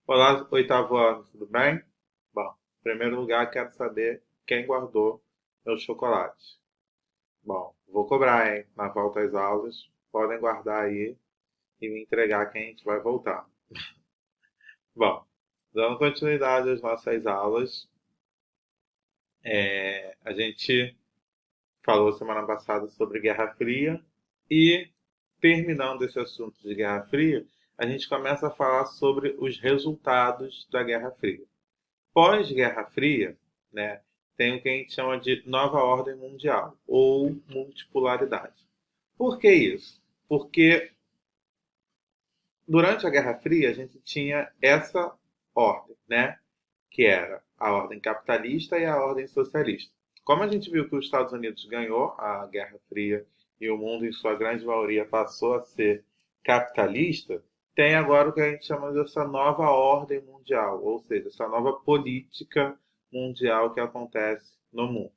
Olá, oitavo ano, tudo bem? Bom, em primeiro lugar, quero saber quem guardou meus chocolates. Bom, vou cobrar, hein? Na volta às aulas, podem guardar aí e me entregar que a gente vai voltar. Bom, dando continuidade às nossas aulas, a gente falou semana passada sobre Guerra Fria e, terminando esse assunto de Guerra Fria, a gente começa a falar sobre os resultados da Guerra Fria. Pós-Guerra Fria, né, tem o que a gente chama de nova ordem mundial ou multipolaridade. Por que isso? Porque durante a Guerra Fria a gente tinha essa ordem, né, que era a ordem capitalista e a ordem socialista. Como a gente viu que os Estados Unidos ganhou a Guerra Fria e o mundo, em sua grande maioria, passou a ser capitalista, tem agora o que a gente chama dessa nova ordem mundial, ou seja, essa nova política mundial que acontece no mundo.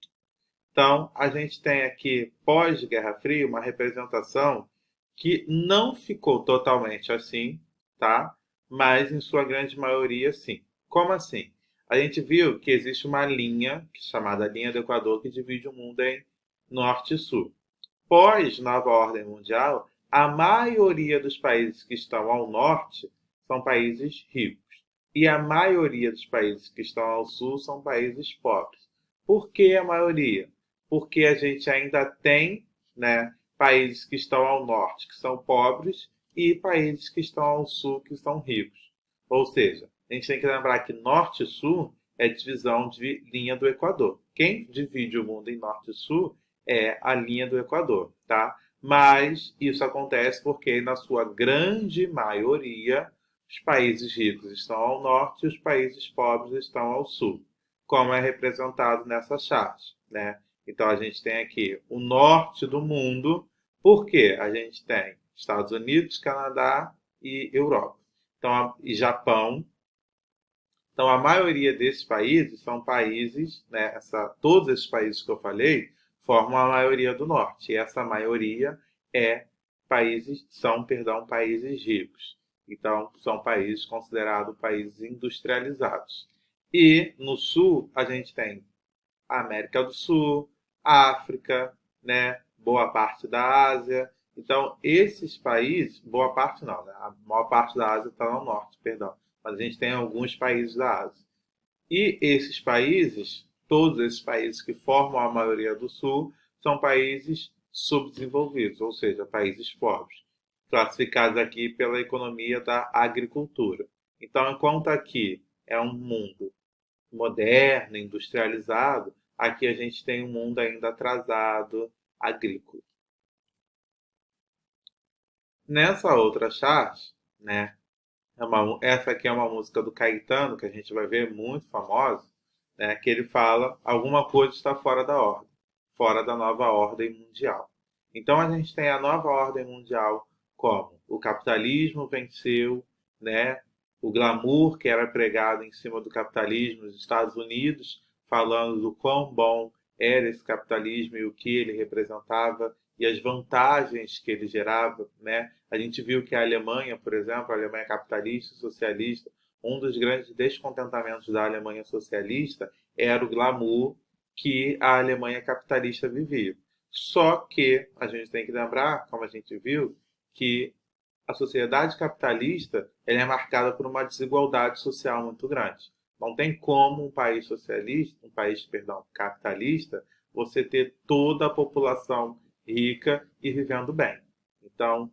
Então, a gente tem aqui, pós-Guerra Fria, uma representação que não ficou totalmente assim, tá? Mas, em sua grande maioria, sim. Como assim? A gente viu que existe uma linha, chamada linha do Equador, que divide o mundo em norte e sul. Pós-nova ordem mundial, a maioria dos países que estão ao norte são países ricos. E a maioria dos países que estão ao sul são países pobres. Por que a maioria? Porque a gente ainda tem, né, países que estão ao norte que são pobres e países que estão ao sul que são ricos. Ou seja, a gente tem que lembrar que norte e sul é divisão de linha do Equador. Quem divide o mundo em norte e sul é a linha do Equador, tá? Mas isso acontece porque, na sua grande maioria, os países ricos estão ao norte e os países pobres estão ao sul, como é representado nessa charte, né? Então a gente tem aqui o norte do mundo, porque a gente tem Estados Unidos, Canadá e Europa. Então, e Japão. Então, a maioria desses países são países, né, todos esses países que eu falei formam a maioria do norte. E essa maioria são países ricos. Então, são países considerados países industrializados. E no sul, a gente tem a América do Sul, África, né, boa parte da Ásia. Então, esses países, boa parte não, né? A maior parte da Ásia está no norte, perdão. Mas a gente tem alguns países da Ásia. E esses países, todos esses países que formam a maioria do Sul, são países subdesenvolvidos, ou seja, países pobres, classificados aqui pela economia da agricultura. Então, enquanto aqui é um mundo moderno, industrializado, aqui a gente tem um mundo ainda atrasado, agrícola. Nessa outra chart, né, essa aqui é uma música do Caetano, que a gente vai ver muito famosa, né, que ele fala alguma coisa está fora da ordem, fora da nova ordem mundial. Então a gente tem a nova ordem mundial como o capitalismo venceu, né, o glamour que era pregado em cima do capitalismo nos Estados Unidos, falando do quão bom era esse capitalismo e o que ele representava e as vantagens que ele gerava, né? A gente viu que a Alemanha, por exemplo, a Alemanha capitalista, socialista, um dos grandes descontentamentos da Alemanha socialista era o glamour que a Alemanha capitalista vivia. Só que a gente tem que lembrar, como a gente viu, que a sociedade capitalista ela é marcada por uma desigualdade social muito grande. Não tem como um país socialista, perdão, capitalista, você ter toda a população rica e vivendo bem. Então,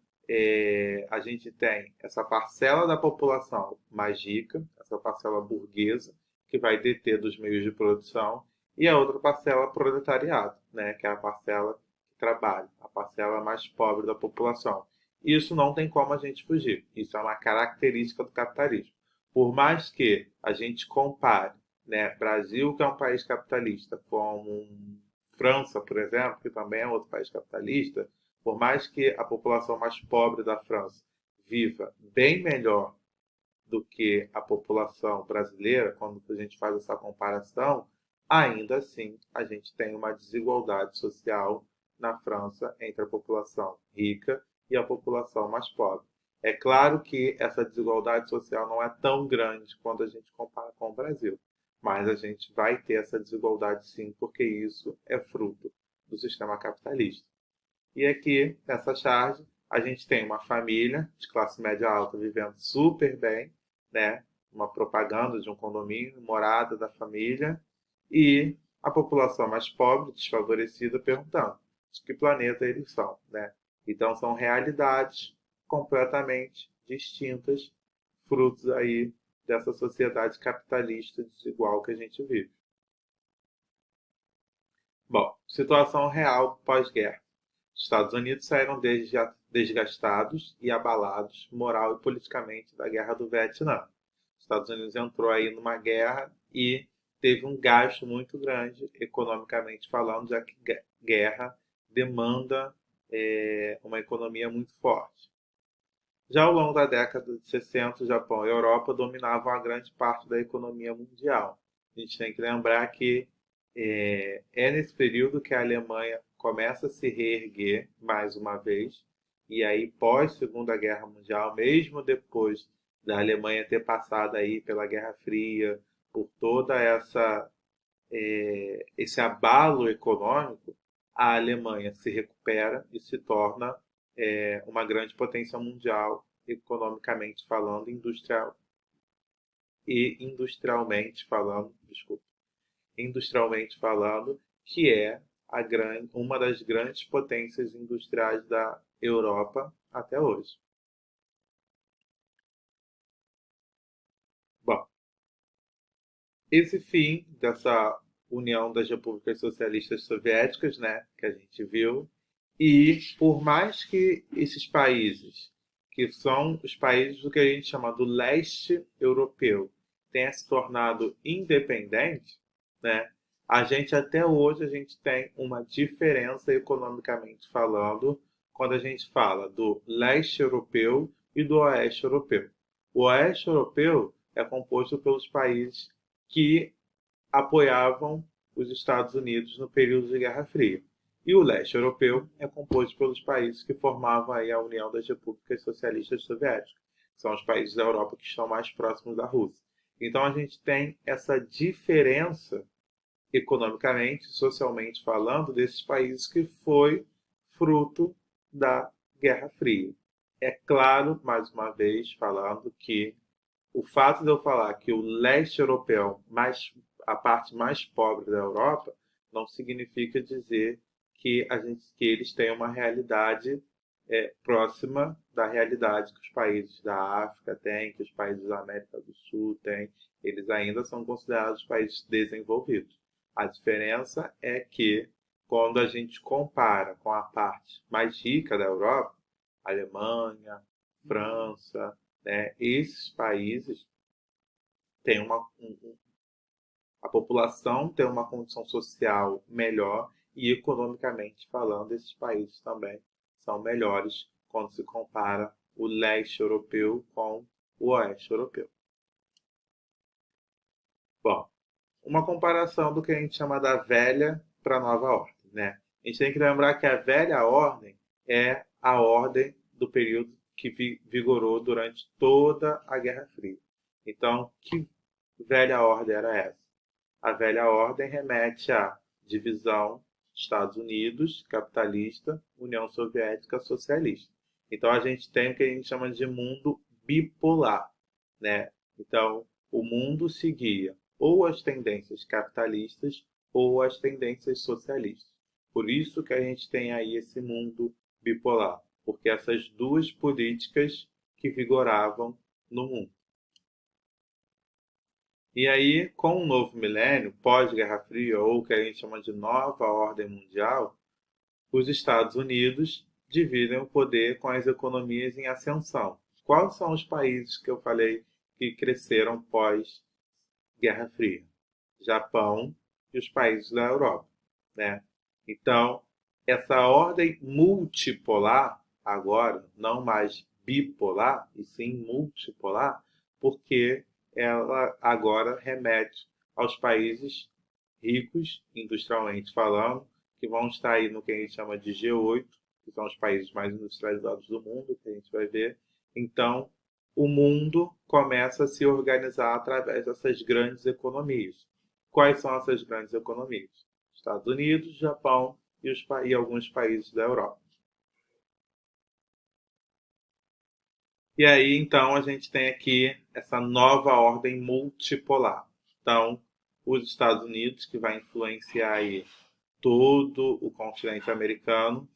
a gente tem essa parcela da população mais rica, essa parcela burguesa, que vai deter dos meios de produção, e a outra parcela proletariado, né, que é a parcela que trabalha, a parcela mais pobre da população. Isso não tem como a gente fugir. Isso é uma característica do capitalismo. Por mais que a gente compare, né, Brasil, que é um país capitalista, com França, por exemplo, que também é outro país capitalista, por mais que a população mais pobre da França viva bem melhor do que a população brasileira, quando a gente faz essa comparação, ainda assim a gente tem uma desigualdade social na França entre a população rica e a população mais pobre. É claro que essa desigualdade social não é tão grande quando a gente compara com o Brasil, mas a gente vai ter essa desigualdade sim, porque isso é fruto do sistema capitalista. E aqui, nessa charge, a gente tem uma família de classe média alta vivendo super bem, né? Uma propaganda de um condomínio, morada da família, e a população mais pobre, desfavorecida, perguntando de que planeta eles são, né? Então são realidades completamente distintas, frutos aí dessa sociedade capitalista desigual que a gente vive. Bom, situação real pós-guerra. Os Estados Unidos saíram desgastados e abalados moral e politicamente da Guerra do Vietnã. Os Estados Unidos entrou aí numa guerra e teve um gasto muito grande, economicamente falando, já que guerra demanda uma economia muito forte. Já ao longo da década de 60, o Japão e a Europa dominavam a grande parte da economia mundial. A gente tem que lembrar que nesse período que a Alemanha começa a se reerguer mais uma vez, e aí pós Segunda Guerra Mundial, mesmo depois da Alemanha ter passado aí pela Guerra Fria, por toda esse abalo econômico, a Alemanha se recupera e se torna uma grande potência mundial, economicamente falando, industrialmente falando, desculpa, industrialmente falando, que é uma das grandes potências industriais da Europa até hoje. Bom, esse fim dessa união das repúblicas socialistas soviéticas, né, que a gente viu, e por mais que esses países, que são os países do que a gente chama do leste europeu, tenha se tornado independente, né, a gente tem uma diferença economicamente falando quando a gente fala do leste europeu e do oeste europeu. O oeste europeu é composto pelos países que apoiavam os Estados Unidos no período de Guerra Fria. E o leste europeu é composto pelos países que formavam aí a União das Repúblicas Socialistas Soviéticas, que são os países da Europa que estão mais próximos da Rússia. Então a gente tem essa diferença economicamente, socialmente falando, desses países que foi fruto da Guerra Fria. É claro, mais uma vez, falando que o fato de eu falar que o leste europeu, a parte mais pobre da Europa, não significa dizer que eles têm uma realidade próxima da realidade que os países da África têm, que os países da América do Sul têm. Eles ainda são considerados países desenvolvidos. A diferença é que, quando a gente compara com a parte mais rica da Europa, Alemanha, França, né, esses países têm a população tem uma condição social melhor e, economicamente falando, esses países também são melhores quando se compara o leste europeu com o oeste europeu. Bom, uma comparação do que a gente chama da velha para a nova ordem, né? A gente tem que lembrar que a velha ordem é a ordem do período que vigorou durante toda a Guerra Fria. Então, que velha ordem era essa? A velha ordem remete à divisão Estados Unidos, capitalista, União Soviética, socialista. Então a gente tem o que a gente chama de mundo bipolar, né? Então o mundo seguia ou as tendências capitalistas ou as tendências socialistas. Por isso que a gente tem aí esse mundo bipolar, porque essas duas políticas que vigoravam no mundo. E aí, com o novo milênio, pós-Guerra Fria, ou o que a gente chama de nova ordem mundial, os Estados Unidos dividem o poder com as economias em ascensão. Quais são os países que eu falei que cresceram pós-Guerra Fria? Japão e os países da Europa, né? Então, essa ordem multipolar, agora, não mais bipolar, e sim multipolar, porque ela agora remete aos países ricos, industrialmente falando, que vão estar aí no que a gente chama de G8, que são os países mais industrializados do mundo, que a gente vai ver, Então, o mundo começa a se organizar através dessas grandes economias. Quais são essas grandes economias? Estados Unidos, Japão e alguns países da Europa. E aí, então, a gente tem aqui essa nova ordem multipolar. Então, os Estados Unidos, que vai influenciar aí todo o continente americano,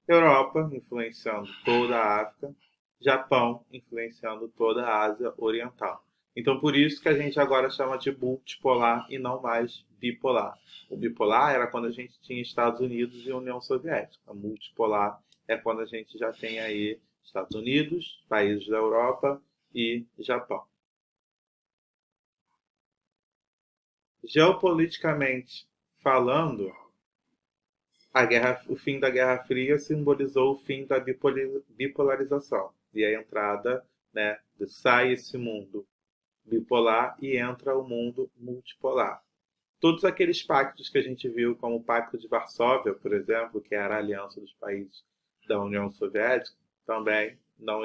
Europa, influenciando toda a África, Japão, influenciando toda a Ásia Oriental. Então, por isso que a gente agora chama de multipolar e não mais bipolar. O bipolar era quando a gente tinha Estados Unidos e União Soviética. A multipolar é quando a gente já tem aí Estados Unidos, países da Europa e Japão. Geopoliticamente falando, o fim da Guerra Fria simbolizou o fim da bipolarização e a entrada, né, sai esse mundo bipolar e entra o mundo multipolar. Todos aqueles pactos que a gente viu, como o Pacto de Varsóvia, por exemplo, que era a aliança dos países da União Soviética, também não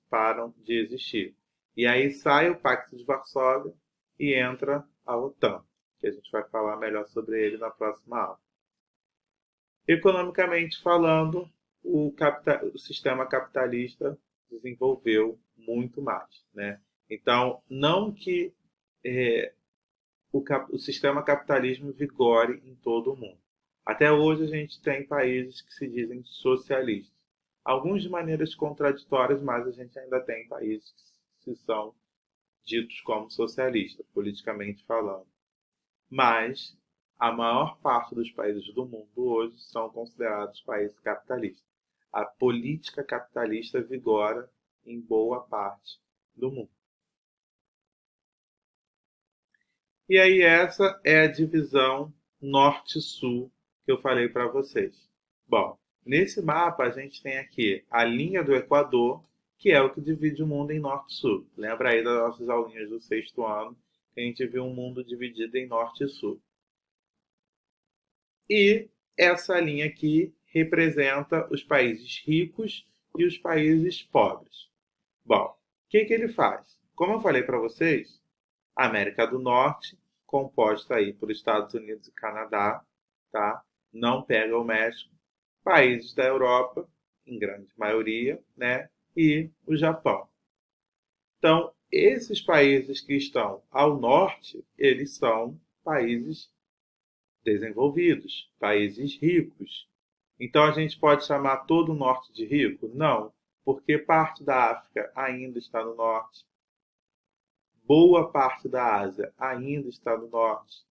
param de existir. E aí sai o Pacto de Varsóvia e entra a OTAN, que a gente vai falar melhor sobre ele na próxima aula. Economicamente falando, o sistema capitalista desenvolveu muito mais, né? Então, não que é, o sistema capitalismo vigore em todo o mundo. Até hoje a gente tem países que se dizem socialistas. Alguns de maneiras contraditórias, mas a gente ainda tem países que são ditos como socialistas, politicamente falando. Mas a maior parte dos países do mundo hoje são considerados países capitalistas. A política capitalista vigora em boa parte do mundo. E aí essa é a divisão norte-sul que eu falei para vocês. Bom, nesse mapa a gente tem aqui a linha do Equador, que é o que divide o mundo em norte-sul. Lembra aí das nossas aulinhas do sexto ano, que a gente viu um mundo dividido em norte e sul. E essa linha aqui representa os países ricos e os países pobres. Bom, o que ele faz? Como eu falei para vocês, a América do Norte, composta aí por Estados Unidos e Canadá, tá? Não pega o México, países da Europa, em grande maioria, né? E o Japão. Então, esses países que estão ao norte, eles são países desenvolvidos, países ricos. Então a gente pode chamar todo o norte de rico? Não, porque parte da África ainda está no norte, boa parte da Ásia ainda está no norte,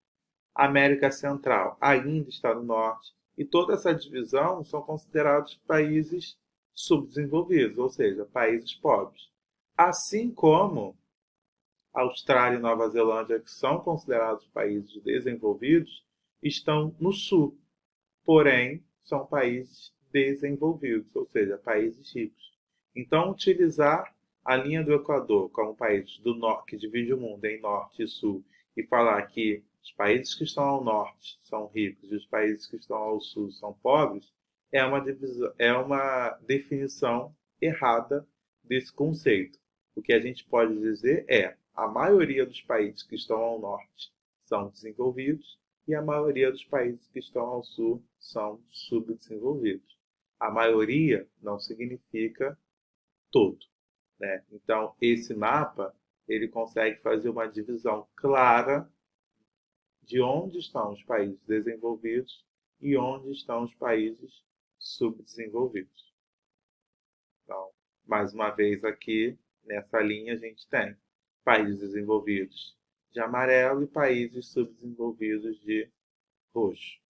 a América Central ainda está no norte, e toda essa divisão são considerados países subdesenvolvidos, ou seja, países pobres. Assim como Austrália e Nova Zelândia, que são considerados países desenvolvidos, estão no sul, porém são países desenvolvidos, ou seja, países ricos. Então, utilizar a linha do Equador como país do norte, que divide o mundo em norte e sul, e falar que os países que estão ao norte são ricos e os países que estão ao sul são pobres, é uma definição errada desse conceito. O que a gente pode dizer é a maioria dos países que estão ao norte são desenvolvidos e a maioria dos países que estão ao sul são subdesenvolvidos. A maioria não significa todo, né? Então, esse mapa ele consegue fazer uma divisão clara de onde estão os países desenvolvidos e onde estão os países subdesenvolvidos. Então, mais uma vez aqui, nessa linha, a gente tem países desenvolvidos de amarelo e países subdesenvolvidos de roxo.